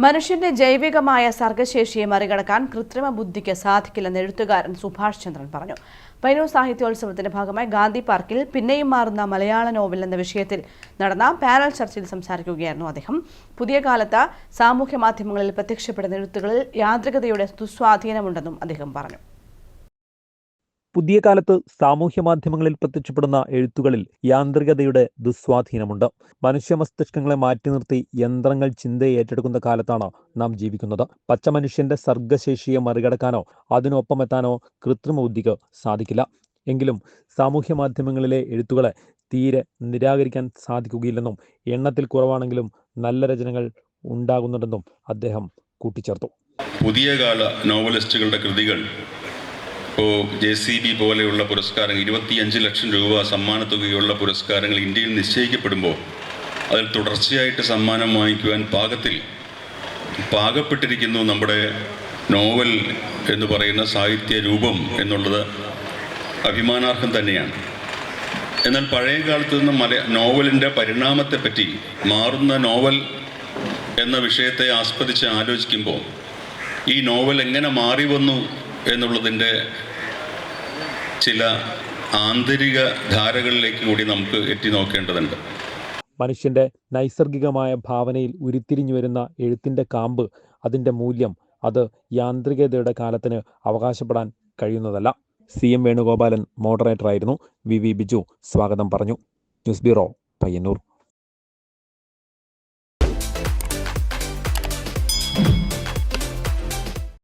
മനുഷ്യന്റെ ജൈവികമായ സർഗശേഷിയെ മറികടക്കാൻ കൃത്രിമ ബുദ്ധിക്ക് സാധിക്കില്ലെന്ന് എഴുത്തുകാരൻ സുഭാഷ് ചന്ദ്രൻ പറഞ്ഞു. പയ്യന്നൂർ സാഹിത്യോത്സവത്തിന്റെ ഭാഗമായി ഗാന്ധി പാർക്കിൽ പിന്നെയും മാറുന്ന മലയാള നോവൽ എന്ന വിഷയത്തിൽ നടന്ന പാനൽ ചർച്ചയിൽ സംസാരിക്കുകയായിരുന്നു അദ്ദേഹം. പുതിയ കാലത്ത് സാമൂഹ്യ മാധ്യമങ്ങളിൽ പ്രത്യക്ഷപ്പെടുന്ന എഴുത്തുകളിൽ യാന്ത്രികതയുടെ ദുസ്വാധീനമുണ്ടെന്നും അദ്ദേഹം പറഞ്ഞു. പുതിയ കാലത്ത് സാമൂഹ്യ മാധ്യമങ്ങളിൽ പ്രത്യക്ഷപ്പെടുന്ന എഴുത്തുകളിൽ യാന്ത്രികതയുടെ ദുസ്വാധീനമുണ്ട്. മനുഷ്യ മസ്തിഷ്കങ്ങളെ മാറ്റി നിർത്തി യന്ത്രങ്ങൾ ചിന്തയെ ഏറ്റെടുക്കുന്ന കാലത്താണ് നാം ജീവിക്കുന്നത്. പച്ച മനുഷ്യന്റെ സർഗശേഷിയെ മറികടക്കാനോ അതിനൊപ്പമെത്താനോ കൃത്രിമ ബുദ്ധിക്ക് സാധിക്കില്ല. എങ്കിലും സാമൂഹ്യ മാധ്യമങ്ങളിലെ എഴുത്തുകളെ തീരെ നിരാകരിക്കാൻ സാധിക്കുകയില്ലെന്നും എണ്ണത്തിൽ കുറവാണെങ്കിലും നല്ല രചനകൾ ഉണ്ടാകുന്നുണ്ടെന്നും അദ്ദേഹം കൂട്ടിച്ചേർത്തു. പുതിയ കാല നോവലിസ്റ്റുകളുടെ കൃതികൾ JCB പോലെയുള്ള പുരസ്കാരങ്ങൾ 25 ലക്ഷം രൂപ സമ്മാനത്തുകയുള്ള പുരസ്കാരങ്ങൾ ഇന്ത്യയിൽ നിശ്ചയിക്കപ്പെടുമ്പോൾ അതിൽ തുടർച്ചയായിട്ട് സമ്മാനം വാങ്ങിക്കുവാൻ പാകപ്പെട്ടിരിക്കുന്നു നമ്മുടെ നോവൽ എന്ന് പറയുന്ന സാഹിത്യ രൂപം എന്നുള്ളത് അഭിമാനാർഹം തന്നെയാണ്. എന്നാൽ പഴയ കാലത്ത് നിന്ന് നോവലിൻ്റെ പരിണാമത്തെപ്പറ്റി, മാറുന്ന നോവൽ എന്ന വിഷയത്തെ ആസ്പദിച്ച് ആലോചിക്കുമ്പോൾ ഈ നോവൽ എങ്ങനെ മാറി വന്നു എന്നുള്ളതിൻ്റെ ചില ആന്തരിക ധാരകളിലേക്ക് കൂടി നമുക്ക് എത്തി നോക്കേണ്ടതുണ്ട്. മനുഷ്യന്റെ നൈസർഗികമായ ഭാവനയിൽ ഉരുത്തിരിഞ്ഞു വരുന്ന എഴുത്തിന്റെ കാമ്പ്, അതിന്റെ മൂല്യം, അത് യാന്ത്രികതയുടെ കാലത്തിന് അവകാശപ്പെടാൻ കഴിയുന്നതല്ല. CM വേണുഗോപാലൻ മോഡറേറ്ററായിരുന്നു. VV ബിജു സ്വാഗതം പറഞ്ഞു. News bureau, Payyanur.